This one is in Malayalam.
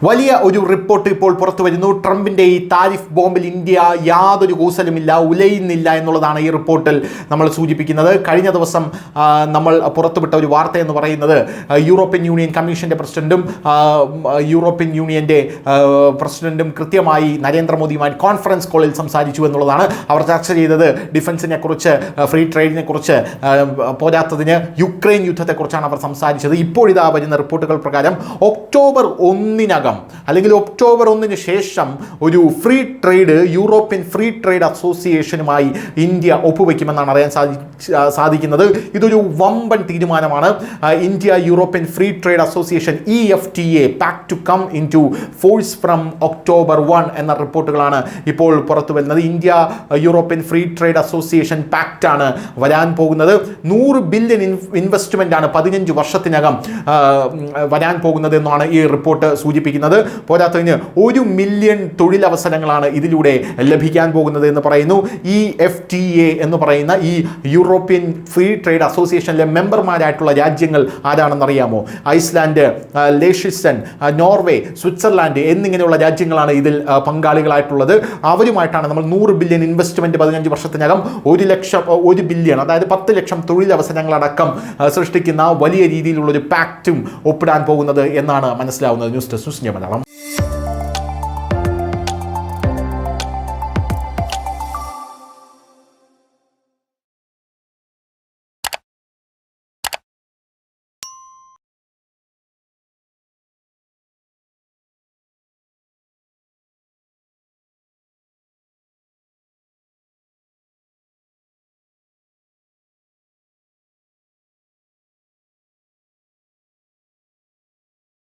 വലിയ ഒരു റിപ്പോർട്ട് ഇപ്പോൾ പുറത്തു വരുന്നു. ട്രംപിന്റെ ഈ താരിഫ് ബോംബിൽ ഇന്ത്യ യാതൊരു കൂസലുമില്ല, ഉലയുന്നില്ല എന്നുള്ളതാണ് ഈ റിപ്പോർട്ടിൽ നമ്മൾ സൂചിപ്പിക്കുന്നത്. കഴിഞ്ഞ ദിവസം നമ്മൾ പുറത്തുവിട്ട ഒരു വാർത്ത എന്ന് പറയുന്നത് യൂറോപ്യൻ യൂണിയൻ കമ്മീഷന്റെ പ്രസിഡന്റും യൂറോപ്യൻ യൂണിയന്റെ പ്രസിഡന്റും കൃത്യമായി നരേന്ദ്രമോദിയുമായി കോൺഫറൻസ് കോളിൽ സംസാരിച്ചു എന്നുള്ളതാണ്. അവർ ചർച്ച ചെയ്തത് ഡിഫൻസിനെ കുറിച്ച്, ഫ്രീ ട്രേഡിനെ കുറിച്ച്, പോരാത്തതിന് യുക്രൈൻ യുദ്ധത്തെക്കുറിച്ചാണ് അവർ സംസാരിച്ചത്. ഇപ്പോഴിതാ വരുന്ന റിപ്പോർട്ടുകൾ പ്രകാരം ഒക്ടോബർ 1 അല്ലെങ്കിൽ ഒക്ടോബർ 1 ശേഷം ഒരു free trade, European free trade അസോസിയേഷനുമായി ഇന്ത്യ ഒപ്പുവെക്കുമെന്നാണ് അറിയാൻ സാധിക്കുന്നത്. ഇതൊരു വമ്പൻ തീരുമാനമാണ്. India European free trade association EFTA pact to come into force from October 1 എന്ന റിപ്പോർട്ടുകളാണ് ഇപ്പോൾ പുറത്തു വരുന്നത്. India European free trade association പാക്റ്റാണ് വരാൻ പോകുന്നത്. 100 ബില്യൺ ഇൻവെസ്റ്റ്മെന്റ് ആണ് 15 വർഷത്തിനകം വരാൻ പോകുന്നത് എന്നാണ് ഈ റിപ്പോർട്ട് സൂചിപ്പിക്കുന്നത്. പോരാത്തതിന് 1 മില്യൺ തൊഴിലവസരങ്ങളാണ് ഇതിലൂടെ ലഭിക്കാൻ പോകുന്നത് എന്ന് പറയുന്നു. EFTA എന്ന് പറയുന്ന ഈ യൂറോപ്യൻ ഫ്രീ ട്രേഡ് അസോസിയേഷനിലെ മെമ്പർമാരായിട്ടുള്ള രാജ്യങ്ങൾ ആരാണെന്നറിയാമോ? ഐസ്ലാൻഡ്, ലേഷിസ്റ്റൻ, നോർവേ, സ്വിറ്റ്സർലാൻഡ് എന്നിങ്ങനെയുള്ള രാജ്യങ്ങളാണ് ഇതിൽ പങ്കാളികളായിട്ടുള്ളത്. അവരുമായിട്ടാണ് നമ്മൾ 100 ബില്യൺ ഇൻവെസ്റ്റ്മെന്റ് 15 വർഷത്തിനകം 1 ബില്യൺ, അതായത് 10 ലക്ഷം തൊഴിലവസരങ്ങളടക്കം സൃഷ്ടിക്കുന്ന വലിയ രീതിയിലുള്ളൊരു പാക്റ്റും ഒപ്പിടാൻ പോകുന്നത് എന്നാണ് മനസ്സിലാവുന്നത്. News desk Malayalam.